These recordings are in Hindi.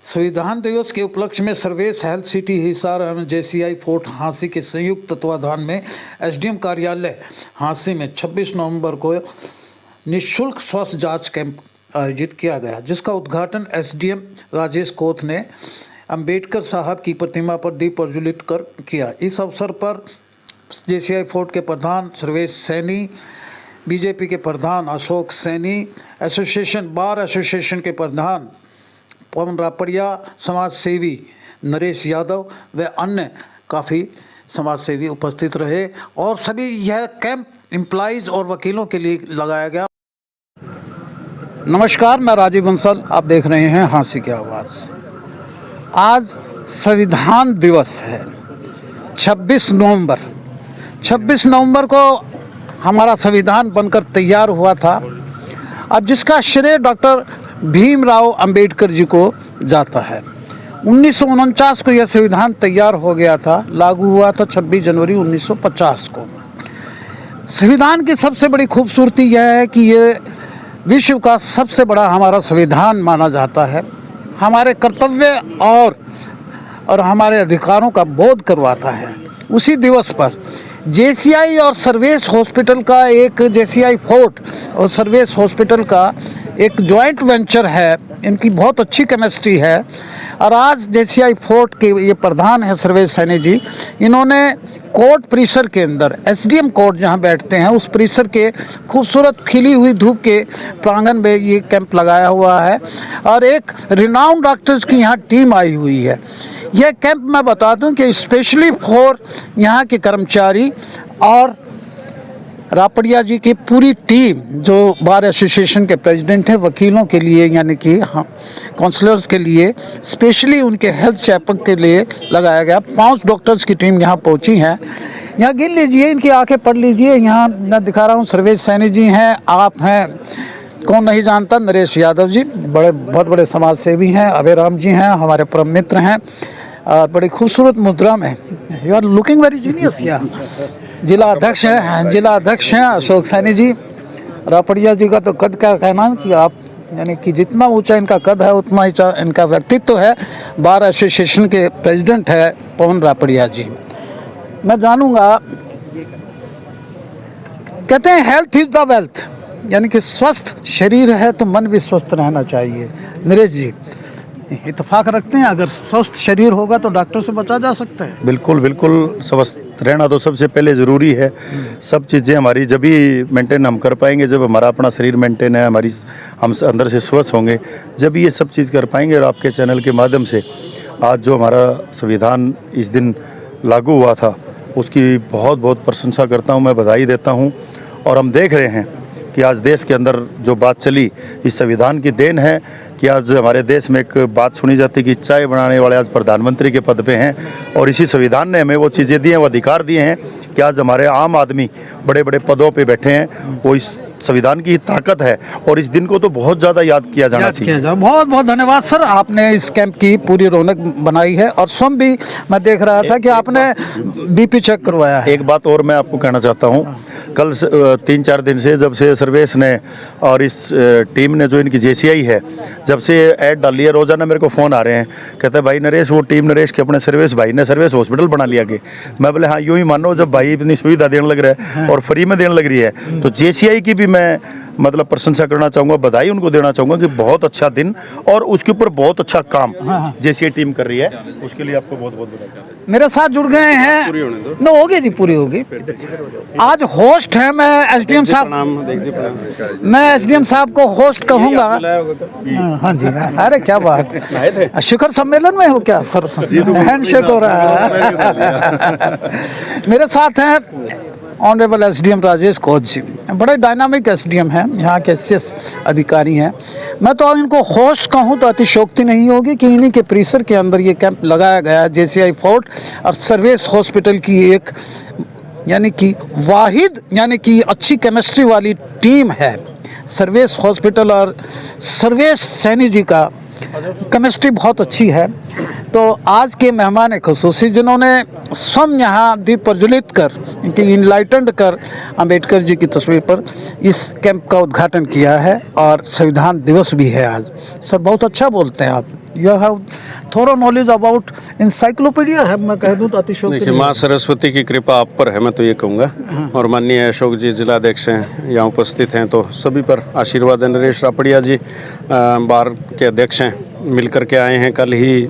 संविधान दिवस के उपलक्ष्य में सर्वेस हेल्थ सिटी हिसार एवं जेसीआई फोर्ट हांसी के संयुक्त तत्वाधान में एसडीएम कार्यालय हांसी में 26 नवंबर को निःशुल्क स्वास्थ्य जांच कैंप आयोजित किया गया, जिसका उद्घाटन एसडीएम राजेश कोथ ने अंबेडकर साहब की प्रतिमा पर दीप प्रज्वलित कर किया। इस अवसर पर जेसीआई फोर्ट के प्रधान सर्वेश सैनी, बीजेपी के प्रधान अशोक सैनी, बार एसोसिएशन के प्रधान पवन रापड़िया, समाज सेवी नरेश यादव व अन्य काफ़ी समाज सेवी उपस्थित रहे और सभी यह कैंप एम्प्लॉइज़ और वकीलों के लिए लगाया गया। नमस्कार, मैं राजीव बंसल, आप देख रहे हैं हांसी की आवाज़। आज संविधान दिवस है 26 नवंबर को हमारा संविधान बनकर तैयार हुआ था और जिसका श्रेय डॉक्टर भीमराव अंबेडकर जी को जाता है। 1949 को यह संविधान तैयार हो गया था, लागू हुआ था 26 जनवरी 1950 को। संविधान की सबसे बड़ी खूबसूरती यह है कि ये विश्व का सबसे बड़ा हमारा संविधान माना जाता है। हमारे कर्तव्य और हमारे अधिकारों का बोध करवाता है। उसी दिवस पर जेसीआई और सर्वेस हॉस्पिटल का जेसीआई फोर्ट और सर्वेस हॉस्पिटल का एक जॉइंट वेंचर है। इनकी बहुत अच्छी केमिस्ट्री है और आज जेसीआई फोर्ट के ये प्रधान है सर्वेश सैनी जी। इन्होंने कोर्ट परिसर के अंदर एसडीएम कोर्ट जहाँ बैठते हैं उस परिसर के खूबसूरत खिली हुई धूप के प्रांगण में ये कैंप लगाया हुआ है और एक रिनाउंड डॉक्टर्स की यहाँ टीम आई हुई है। यह कैंप मैं बता दूं कि स्पेशली फॉर यहाँ के कर्मचारी और रापड़िया जी की पूरी टीम जो बार एसोसिएशन के प्रेसिडेंट हैं, वकीलों के लिए यानी कि काउंसलर्स के लिए, स्पेशली उनके हेल्थ चेकअप के लिए लगाया गया। 5 डॉक्टर्स की टीम यहाँ पहुँची है। यहाँ गिन लीजिए, इनकी आंखें पढ़ लीजिए। यहाँ मैं दिखा रहा हूँ, सर्वेश सैनी जी हैं, आप हैं, कौन नहीं जानता, नरेश यादव जी बहुत बड़े समाज सेवी हैं, अभयराम जी हैं, हमारे परम मित्र हैं, बड़ी खूबसूरत मुद्रा में। You are looking very genius. या जिला अध्यक्ष हैं अशोक सैनी जी। रापड़िया जी का तो कद क्या कहना कि आप यानी कि जितना ऊंचा इनका कद है उतना ही इनका व्यक्तित्व है। बार एसोसिएशन के प्रेसिडेंट है पवन रापड़िया जी। मैं जानूंगा, कहते हैं हेल्थ इज द वेल्थ, यानी कि स्वस्थ शरीर है तो मन भी स्वस्थ रहना चाहिए। नरेश जी इत्तेफाक रखते हैं, अगर स्वस्थ शरीर होगा तो डॉक्टर से बचा जा सकता है। बिल्कुल स्वस्थ रहना तो सबसे पहले ज़रूरी है। सब चीज़ें हमारी जब भी मेंटेन हम कर पाएंगे, जब हमारा अपना शरीर मेंटेन है, हम अंदर से स्वस्थ होंगे, जब ये सब चीज़ कर पाएंगे। और आपके चैनल के माध्यम से आज जो हमारा संविधान इस दिन लागू हुआ था उसकी बहुत प्रशंसा करता हूँ, मैं बधाई देता हूँ। और हम देख रहे हैं कि आज देश के अंदर जो बात चली, इस संविधान की देन है कि आज हमारे देश में एक बात सुनी जाती है कि चाय बनाने वाले आज प्रधानमंत्री के पद पे हैं। और इसी संविधान ने हमें वो चीज़ें दी हैं, वो अधिकार दिए हैं कि आज हमारे आम आदमी बड़े पदों पे बैठे हैं। वो इस संविधान की ताकत है और इस दिन को तो बहुत ज़्यादा याद किया जाना चाहिए। बहुत धन्यवाद सर, आपने इस कैंप की पूरी रौनक बनाई है। और स्वयं भी मैं देख रहा था कि आपने बीपी चेक करवाया है। एक बात और मैं आपको कहना चाहता हूँ, कल 3-4 दिन से जब से सर्वेस ने और इस टीम ने जो इनकी जेसीआई है, जब से ऐड डाली है, रोजाना मेरे को फ़ोन आ रहे हैं, कहते हैं भाई नरेश, वो टीम नरेश के अपने सर्वेस भाई ने सर्वेस हॉस्पिटल बना लिया के। मैं बोले हाँ, यूँ ही मानो, जब भाई इतनी सुविधा देने लग रहा है और फ्री में देने लग रही है तो जेसीआई की भी मैं मतलब प्रशंसा करना चाहूँगा, बधाई उनको देना चाहूँगा कि बहुत अच्छा दिन और उसके ऊपर बहुत अच्छा काम जेसीआई टीम कर रही है। उसके लिए आपको बहुत बधाई। मेरे साथ जुड़ गए हैं, न होगी जी, पूरी होगी। आज होस्ट है मैं एसडीएम साहब, मैं एसडीएम साहब को होस्ट कहूँगा। हाँ जी, अरे क्या बात, शिखर सम्मेलन में हो क्या सर? हैंडशेक हो रहा है। मेरे साथ हैं ऑनरेबल एसडीएम राजेश कोथ जी, बड़े डायनामिक एसडीएम हैं, यहाँ के एसएस अधिकारी हैं। मैं तो इनको होस्ट कहूँ तो अतिशयोक्ति नहीं होगी कि इन्हीं के परिसर के अंदर ये कैंप लगाया गया है। जेसीआई फोर्ट और सर्वेस हॉस्पिटल की एक यानी कि वाहिद यानी कि अच्छी केमिस्ट्री वाली टीम है। सर्वेस हॉस्पिटल और सर्वेश सैनी जी का केमिस्ट्री बहुत अच्छी है। तो आज के मेहमान ख़ुसूसी जिन्होंने स्वयं यहाँ दीप प्रज्वलित कर इनकी इनलाइटेंड कर अंबेडकर जी की तस्वीर पर इस कैंप का उद्घाटन किया है और संविधान दिवस भी है आज। सर बहुत अच्छा बोलते हैं आप, यू हैव थोड़ा नॉलेज अबाउट इंसाइक्लोपीडिया है, मैं कह दूँ तो अतिशयोक्ति देखिए, माँ सरस्वती की कृपा आप पर है, मैं तो ये कहूँगा। और माननीय अशोक जी जिलाध्यक्ष हैं, यहाँ उपस्थित हैं, तो सभी पर आशीर्वाद है। नरेश रापड़िया जी बार के अध्यक्ष हैं, मिलकर के आए हैं। कल ही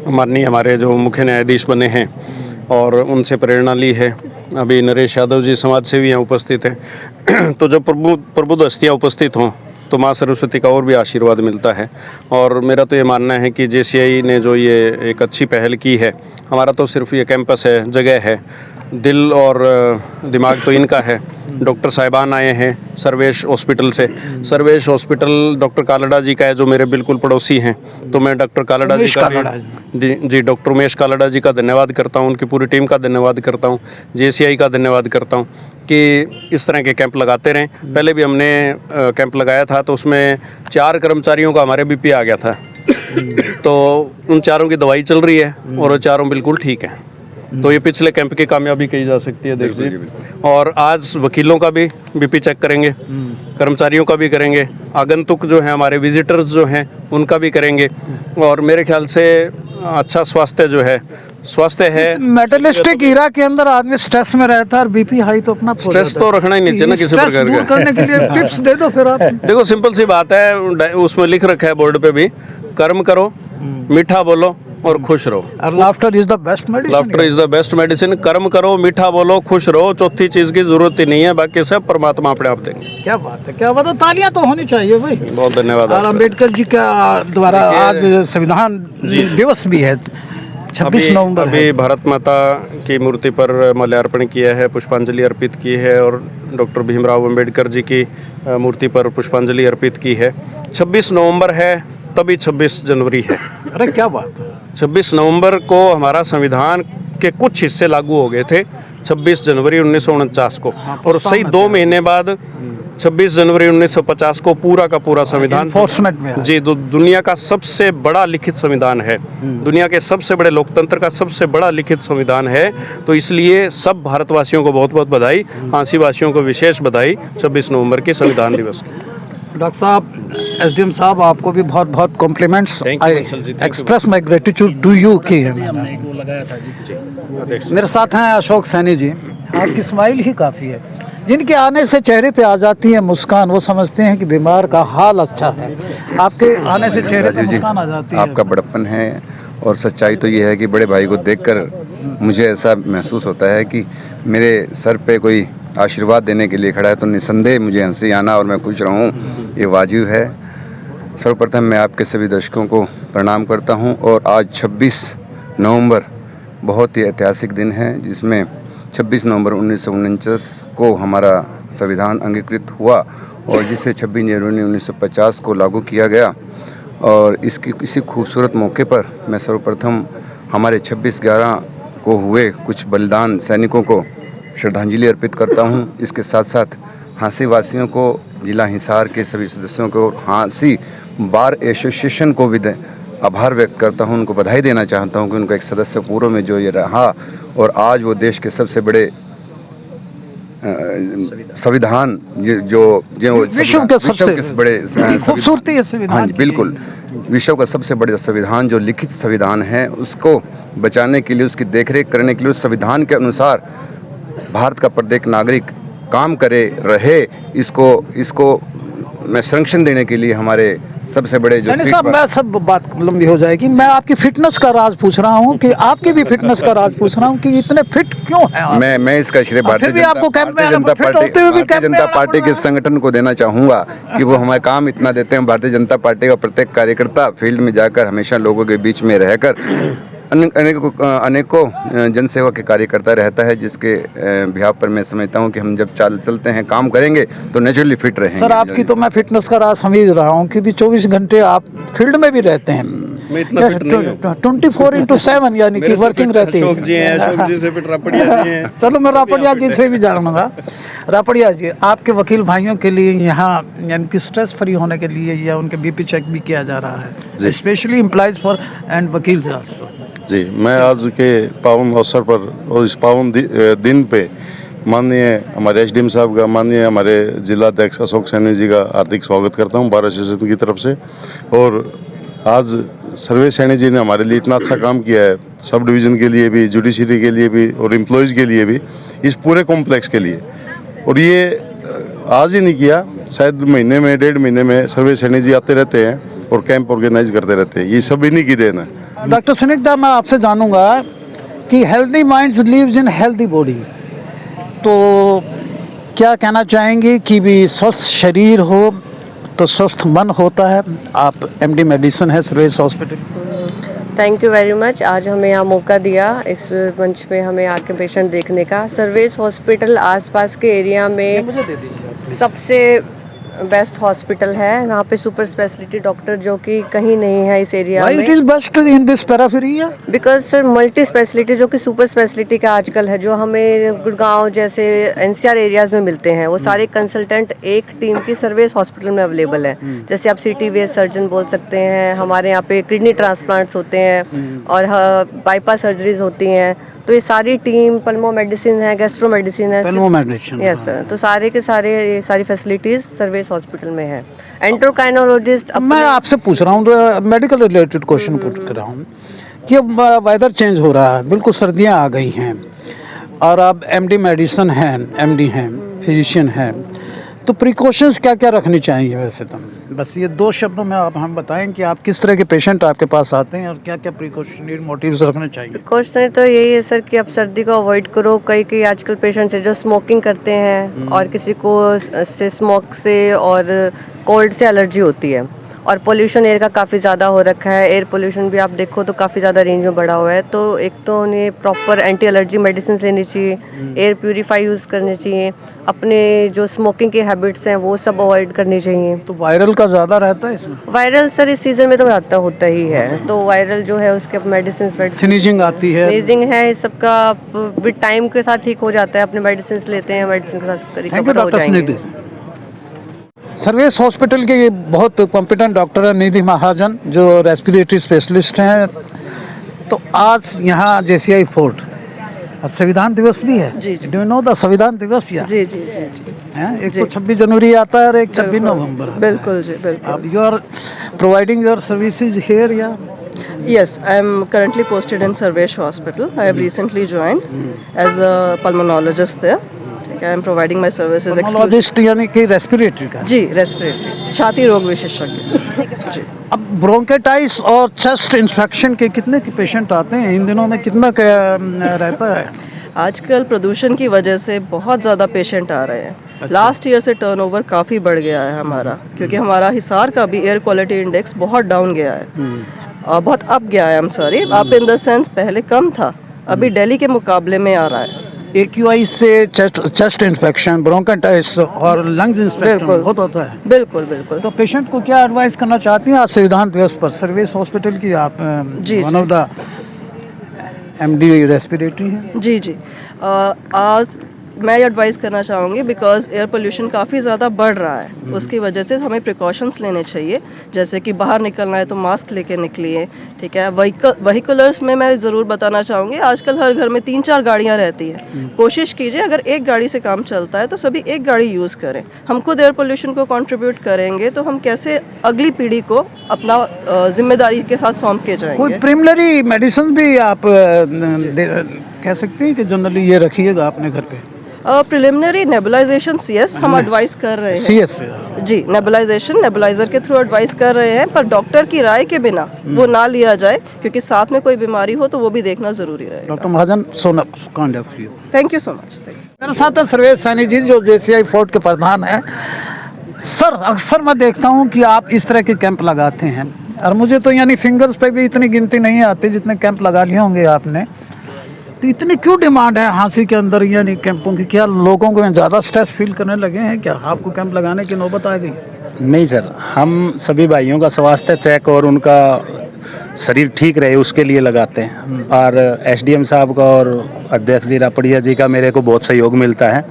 माननीय हमारे जो मुख्य न्यायाधीश बने हैं और उनसे प्रेरणा ली है। अभी नरेश यादव जी समाज सेवी यहाँ उपस्थित हैं। तो जब प्रबुद्ध हस्तियाँ उपस्थित हों तो माँ सरस्वती का और भी आशीर्वाद मिलता है। और मेरा तो ये मानना है कि JCI ने जो ये एक अच्छी पहल की है, हमारा तो सिर्फ ये कैंपस है, जगह है, दिल और दिमाग तो इनका है। डॉक्टर साहिबान आए हैं सर्वेश हॉस्पिटल से। सर्वेश हॉस्पिटल डॉक्टर कालड़ा जी का है, जो मेरे बिल्कुल पड़ोसी हैं। तो मैं डॉक्टर कालड़ा जी का जी डॉक्टर उमेश कालड़ा जी का धन्यवाद करता हूँ, उनकी पूरी टीम का धन्यवाद करता हूँ, JCI का धन्यवाद करता हूँ कि इस तरह के कैंप लगाते रहें। पहले भी हमने कैंप लगाया था तो उसमें 4 कर्मचारियों का हमारे BP आ गया था। तो उन 4 की दवाई चल रही है और वो 4 बिल्कुल ठीक हैं। तो ये पिछले कैंप की कामयाबी कही जा सकती है, देखिए। और आज वकीलों का भी BP चेक करेंगे, कर्मचारियों का भी करेंगे, आगंतुक जो हैं हमारे विजिटर्स जो हैं उनका भी करेंगे। और मेरे ख्याल से अच्छा स्वास्थ्य है। मेटलिस्टिक ईरा के अंदर आदमी स्ट्रेस में रहता है और BP हाई तो अपना स्ट्रेस तो रखना ही नहीं चाहिए ना किसी प्रकार का। करने के लिए टिप्स दे दो फिर आप। देखो, सिंपल सी बात है, उसमें लिख रखा है बोर्ड पे भी, कर्म करो, मीठा बोलो और खुश रहो। और laughter is the best medicine. Laughter is the best medicine. कर्म करो, मीठा बोलो, खुश रहो, चौथी चीज की जरूरत ही नहीं है, बाकी सब परमात्मा अपने आप देंगे। क्या बात है, क्या बात है, तालियां तो होनी चाहिए भाई। बहुत धन्यवाद। और अम्बेडकर जी का द्वारा आज संविधान दिवस भी है, 26 नवंबर है। अभी भारत माता की मूर्ति पर माल्यार्पण किया है, पुष्पांजलि अर्पित की है, और डॉक्टर भीमराव अम्बेडकर जी की मूर्ति पर पुष्पांजलि अर्पित की है। 26 नवंबर है, तभी 26 जनवरी है। अरे क्या बात है। 26 नवंबर को हमारा संविधान के कुछ हिस्से लागू हो गए थे, 26 जनवरी 1949 को। और सही 2 महीने बाद 26 जनवरी 1950 को पूरा का पूरा संविधान एनफोर्समेंट में जी दुनिया का सबसे बड़ा लिखित संविधान है, दुनिया के सबसे बड़े लोकतंत्र का सबसे बड़ा लिखित संविधान है। तो इसलिए सब भारतवासियों को बहुत बहुत बधाई, हांसी वासियों को विशेष बधाई 26 नवंबर के संविधान दिवस की। डॉक्टर साहब, SDM साहब, आपको भी बहुत बहुत compliments. I express my gratitude to you की मेरे साथ हैं अशोक सैनी जी। आपकी स्माइल ही काफ़ी है, जिनके आने से चेहरे पे आ जाती है मुस्कान, वो समझते हैं कि बीमार का हाल अच्छा है। आपके आने से चेहरे पे मुस्कान आ जाती है। आपका बड़प्पन है और सच्चाई तो ये है कि बड़े भाई को देखकर मुझे ऐसा महसूस होता है कि मेरे सर पे कोई आशीर्वाद देने के लिए खड़ा है, तो निसंदेह मुझे हंसी आना और मैं खुश रहूं, ये वाजिब है। सर्वप्रथम मैं आपके सभी दर्शकों को प्रणाम करता हूं। और आज 26 नवंबर बहुत ही ऐतिहासिक दिन है, जिसमें 26 नवंबर 1949 को हमारा संविधान अंगीकृत हुआ और जिसे 26 जनवरी 1950 को लागू किया गया। और इसकी किसी खूबसूरत मौके पर मैं सर्वप्रथम हमारे 26/11 को हुए कुछ बलिदान सैनिकों को श्रद्धांजलि अर्पित करता हूं। इसके साथ साथ हाँसी वासियों को, जिला हिसार के सभी सदस्यों को, हाँसी बार एसोसिएशन को भी आभार व्यक्त करता हूं, उनको बधाई देना चाहता हूं कि उनका एक सदस्य पूर्व में जो ये रहा और आज वो देश के सबसे बड़े संविधान जो विश्व के सबसे बड़े खूबसूरती है संविधान। हाँ जी, बिल्कुल, विश्व का सबसे बड़ा संविधान जो लिखित संविधान है, उसको बचाने के लिए, उसकी देखरेख करने के लिए, उस संविधान के अनुसार भारत का प्रत्येक नागरिक काम करे रहे, इसको मैं संरक्षण देने के लिए हमारे सबसे बड़े जो साहब, मैं सब बात लंबी हो जाएगी। मैं आपकी फिटनेस का राज पूछ रहा हूँ कि आपकी भी फिटनेस का राज पूछ रहा हूँ कि इतने फिट क्यों हैं आप? मैं इसका श्रेय भारतीय जनता पार्टी के संगठन को देना चाहूँगा कि वो हमारे काम इतना देते हैं। भारतीय जनता पार्टी का प्रत्येक कार्यकर्ता फील्ड में जाकर हमेशा लोगों के बीच में रहकर अनेकों जनसेवा के कार्यकर्ता रहता है, जिसके बिहाफ पर मैं समझता हूं कि हम जब चलते हैं, काम करेंगे तो नेचुरली फिट रहेंगे। सर, आपकी तो मैं फिटनेस का राज समझ रहा हूं कि भी 24 घंटे आप फील्ड में भी रहते हैं। 24/7 यानी कि वर्किंग रहती है। चलो, मैं रापड़िया जी से भी जानूंगा। रापड़िया जी, आपके वकील भाइयों के लिए यहाँ यानी कि स्ट्रेस फ्री होने के लिए या उनके BP चेक भी किया जा रहा है, स्पेशली एम्प्लॉइज फॉर एंड वकील। जी, मैं आज के पावन अवसर पर और इस पावन दिन पे माननीय हमारे एसडीएम साहब का, माननीय हमारे जिला अध्यक्ष अशोक सैनी जी का हार्दिक स्वागत करता हूं बार एसोसिएशन की तरफ से। और आज सर्वे सैनी जी ने हमारे लिए इतना अच्छा काम किया है, सब डिवीज़न के लिए भी, जुडिशरी के लिए भी और एम्प्लॉयज़ के लिए भी, इस पूरे कॉम्प्लेक्स के लिए। और ये आज ही नहीं किया, शायद महीने में, 1.5 महीने में सर्वे सैनी जी आते रहते हैं और कैंप ऑर्गेनाइज करते रहते हैं। ये सब इन्हीं की देन है। डॉक्टर स्निग्धा, मैं आपसे जानूंगा कि healthy minds lives in healthy body, तो क्या कहना चाहेंगे कि भी स्वस्थ शरीर हो तो स्वस्थ मन होता है। आप एमडी मेडिसिन है service hospital. Thank you very much. आज हमें यहाँ मौका दिया इस मंच पे हमें आके पेशेंट देखने का। सर्विस हॉस्पिटल आसपास के एरिया में सबसे बेस्ट हॉस्पिटल है। यहाँ पे सुपर स्पेशलिटी डॉक्टर जो कि कहीं नहीं है इस एरिया Why में। it is best in this periphery? Because sir multi speciality जो कि सुपर स्पेशलिटी का आजकल है, जो हमें गुड़गांव जैसे एनसीआर एरियाज में मिलते हैं, वो सारे कंसल्टेंट एक टीम की सर्विस हॉस्पिटल में अवेलेबल है। जैसे आप सिटी वेस्ट सर्जन बोल सकते हैं, हमारे यहाँ पे किडनी ट्रांसप्लांट्स होते हैं और बाईपास सर्जरीज होती हैं। तो ये सारी टीम, पल्मो मेडिसिन है, गैस्ट्रो मेडिसिन है, यस सर। तो सारे के सारे ये सारी फैसिलिटीज सर्विस हॉस्पिटल में है। एंडोक्राइनोलॉजिस्ट मैं आपसे पूछ रहा हूँ, मेडिकल रिलेटेड क्वेश्चन पूछ कर रहा हूँ कि अब वेदर चेंज हो रहा है, बिल्कुल सर्दियाँ आ गई हैं और आप एमडी मेडिसिन हैं, एमडी हैं, फिजिशियन हैं, तो प्रिकॉशंस क्या क्या रखनी चाहिए वैसे तो? बस ये 2 शब्दों में आप हम बताएं कि आप किस तरह के पेशेंट आपके पास आते हैं और क्या क्या प्रिकॉशनरी मोटिव्स रखने चाहिए। क्वेश्चन तो यही है सर कि आप सर्दी को अवॉइड करो। कई आजकल पेशेंट्स हैं जो स्मोकिंग करते हैं और किसी को से स्मोक से और कोल्ड से एलर्जी होती है, और पोल्यूशन एयर का काफ़ी ज़्यादा हो रखा है। एयर पोल्यूशन भी आप देखो तो काफ़ी ज़्यादा रेंज में बढ़ा हुआ है। तो एक तो उन्हें प्रॉपर एंटी एलर्जी मेडिसिन लेनी चाहिए, एयर प्यूरीफाई यूज़ करनी चाहिए, अपने जो स्मोकिंग की हैबिट्स हैं वो सब अवॉइड करनी चाहिए। तो वायरल का ज़्यादा रहता है इसमें? वायरल सर इस सीज़न में तो होता ही है, तो वायरल जो है उसके मेडिसिन स्नीजिंग आती है, स्नीजिंग है, इस सब का विद टाइम के साथ ठीक हो जाता है। अपने मेडिसिन लेते हैं, मेडिसिन के साथ रिकवर हो जाएंगे। सर्विस हॉस्पिटल के बहुत कॉम्पिटेंट डॉक्टर हैं निधि महाजन, जो रेस्पिरेटरी स्पेशलिस्ट हैं। तो आज यहाँ जेसीआई फोर्ट संविधान दिवस भी है। जी, जी। डू यू नो द संविधान दिवस? या जी जी जी जी एक तो 26 जनवरी आता है और एक 26 नवंबर आता है। बिल्कुल जी, बिल्कुल। अब you are providing your services here या? Yes, I am currently posted in Sarvesh Hospital. I have recently joined as a pulmonologist there. ठीक है, I am providing my services exclusively. Pulmonologist यानी कि रेस्पिरेटरी का? जी, रेस्पिरेटरी, छाती रोग विशेषज्ञ जी। अब ब्रोंकेटाइटिस और चेस्ट इन्फेक्शन के कितने के पेशेंट आते हैं इन दिनों में, कितना रहता है? आजकल प्रदूषण की वजह से बहुत ज़्यादा पेशेंट आ रहे हैं। लास्ट ईयर से टर्नओवर काफ़ी बढ़ गया है हमारा, क्योंकि हमारा हिसार का भी एयर क्वालिटी इंडेक्स बहुत डाउन गया है, बहुत अप गया है। I am sorry, up in the sense पहले कम था, अभी दिल्ली के मुकाबले में आ रहा है। AQI से चेस्ट इन्फेक्शन, ब्रोंकाइटिस और लंग्स इन्फेक्शन बहुत होता है। बिल्कुल बिल्कुल। तो पेशेंट को क्या एडवाइस करना चाहती हैं आज संविधान दिवस पर? सर्विस हॉस्पिटल की आप one of the MD respiratory हैं। जी जी। आज मैं एडवाइस करना चाहूँगी, बिकॉज एयर पोल्यूशन काफ़ी ज़्यादा बढ़ रहा है, उसकी वजह से हमें प्रिकॉशंस लेने चाहिए। जैसे कि बाहर निकलना है तो मास्क लेके निकलिए, ठीक है। व्हीकलर्स में मैं ज़रूर बताना चाहूँगी, आजकल हर घर में 3-4 गाड़ियाँ रहती हैं। कोशिश कीजिए अगर एक गाड़ी से काम चलता है तो सभी एक गाड़ी यूज़ करें। हम खुद एयर पोल्यूशन को कंट्रीब्यूट करेंगे तो हम कैसे अगली पीढ़ी को अपना जिम्मेदारी के साथ सौंप के जाएंगे। कोई प्रिमिनरी मेडिसिन भी आप कह सकते हैं कि जनरली ये रखिएगा अपने घर पे? प्रिलिमिनरी नेबुलाइजेशन CS हम एडवाइस कर रहे हैं। CS जी, नेबुलाइजर के थ्रू एडवाइस कर रहे हैं, पर डॉक्टर की राय के बिना वो ना लिया जाए, क्योंकि साथ में कोई बीमारी हो तो वो भी देखना जरूरी रहेगा। डॉक्टर महाजन, सोना kind of you. Thank you so much. मेरे साथ है सर्वेश सैनी जी, जो JCI फोर्ट के प्रधान हैं। सर, अक्सर मैं देखता हूँ कि आप इस तरह के कैंप लगाते हैं, और मुझे तो यानी फिंगर्स पे भी इतनी गिनती नहीं आती जितने कैंप लगा लिए होंगे आपने। तो इतनी क्यों डिमांड है हांसी के अंदर यानी कैंपों की? क्या लोगों को ज़्यादा स्ट्रेस फील करने लगे हैं क्या? आपको कैंप लगाने की नौबत आ गई? नहीं सर, हम सभी भाइयों का स्वास्थ्य चेक और उनका शरीर ठीक रहे उसके लिए लगाते हैं। और SDM साहब का और अध्यक्ष जी रापड़िया जी का मेरे को बहुत सहयोग मिलता है।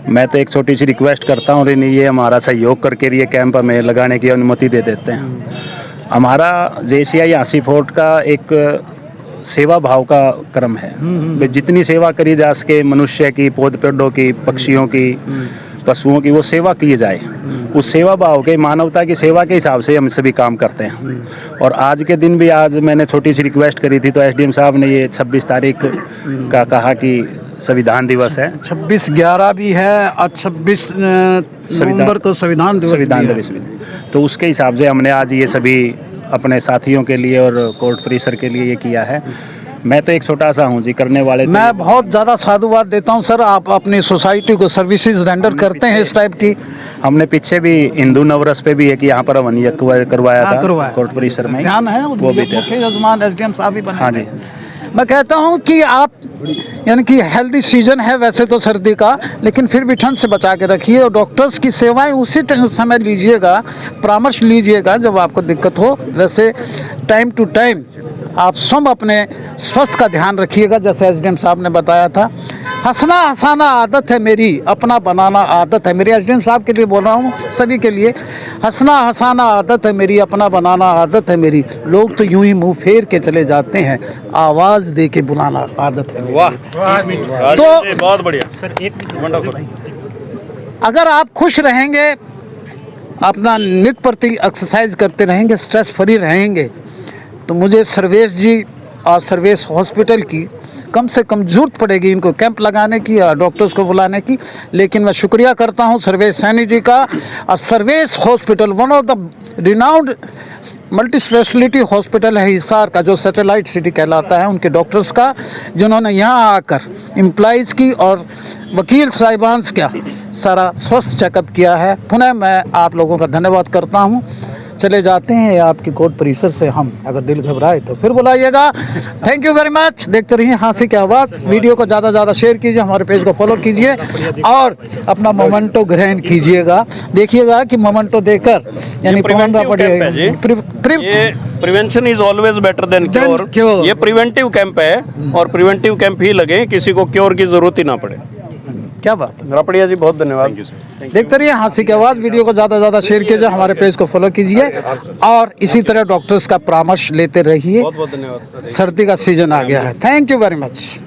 मैं तो एक छोटी सी रिक्वेस्ट करता हूँ, ये हमारा सहयोग करके ये कैंप हमें लगाने की अनुमति दे देते हैं। हमारा JCI हांसी फोर्ट का एक सेवा भाव का क्रम है। भाई जितनी सेवा करी जा सके मनुष्य की, पौध पेड़ों की, पक्षियों की, पशुओं की, वो सेवा की जाए। उस सेवा भाव के, मानवता की सेवा के हिसाब से हम सभी काम करते हैं। और आज के दिन भी, आज मैंने छोटी सी रिक्वेस्ट करी थी तो एसडीएम साहब ने ये 26 तारीख का कहा कि संविधान दिवस है। 26/11 भी है और 26 नवंबर को संविधान दिवस भी है। तो उसके हिसाब से हमने आज ये सभी अपने साथियों के लिए और कोर्ट परिसर के लिए ये किया है। मैं तो एक छोटा सा हूँ जी, करने वाले तो मैं बहुत ज़्यादा साधुवाद देता हूँ सर, आप अपनी सोसाइटी को सर्विसेज रेंडर करते हैं इस टाइप की। हमने पीछे भी हिंदू नवरस पे भी है कि यहाँ पर हवन करवाया था कोर्ट परिसर में, ध्यान है, वो भी थे। मुख्य यजमान एसडीएम साहब भी बने। हाँ जी। मैं कहता हूँ कि आप, यानी कि हेल्दी सीजन है वैसे तो सर्दी का, लेकिन फिर भी ठंड से बचा के रखिए और डॉक्टर्स की सेवाएं उसी समय लीजिएगा, परामर्श लीजिएगा जब आपको दिक्कत हो। वैसे टाइम टू टाइम आप स्वयं अपने स्वास्थ्य का ध्यान रखिएगा, जैसे एसडीएम साहब ने बताया था। हंसना हंसाना आदत है मेरी, अपना बनाना आदत है मेरी। एसडीएम साहब के लिए बोल रहा हूँ, सभी के लिए। हंसना हंसाना आदत है मेरी, अपना बनाना आदत है मेरी। लोग तो यूं ही मुंह फेर के चले जाते हैं, आवाज़ दे के बुलाना आदत है मेरी। वाह, तो बहुत बढ़िया सर, एक वंडरफुल। अगर आप खुश रहेंगे, अपना नित्य प्रति एक्सरसाइज करते रहेंगे, स्ट्रेस फ्री रहेंगे, तो मुझे सर्वेश जी और सर्वेश हॉस्पिटल की कम से कम जरूरत पड़ेगी इनको कैंप लगाने की या डॉक्टर्स को बुलाने की। लेकिन मैं शुक्रिया करता हूं सर्वेश सैनी जी का। और Sarvesh hospital one of the renowned multi speciality hospital है हिसार का, जो सैटेलाइट सिटी कहलाता है, उनके डॉक्टर्स का, जिन्होंने यहाँ आकर एम्प्लॉइज़ की और वकील साहिबान का सारा स्वस्थ चेकअप किया है। पुनः मैं आप लोगों का धन्यवाद करता हूँ। चले जाते हैं आपकी कोर्ट परिसर से हम, अगर दिल घबराए तो फिर बुलाइएगा। Thank you very much. देखते रहिए हाँसी की आवाज़। वीडियो को ज़्यादा से ज़्यादा शेयर कीजिए, हमारे पेज को फॉलो कीजिए और अपना मोमेंटो ग्रहण कीजिएगा। देखिएगा कि मोमेंटो देकर, यानी prevention is always better than cure. ये प्रिवेंटिव कैंप है और प्रिवेंटिव कैंप ही लगे, किसी को क्योर की जरूरत ही ना पड़े। क्या बात है। रापड़िया जी, बहुत धन्यवाद। देखते रहिए हाँसी की आवाज़। वीडियो को ज़्यादा से ज़्यादा शेयर कीजिए, हमारे पेज को फॉलो कीजिए और इसी तरह डॉक्टर्स का परामर्श लेते रहिए। बहुत बहुत धन्यवाद। सर्दी का सीजन आ गया है। Thank you very much.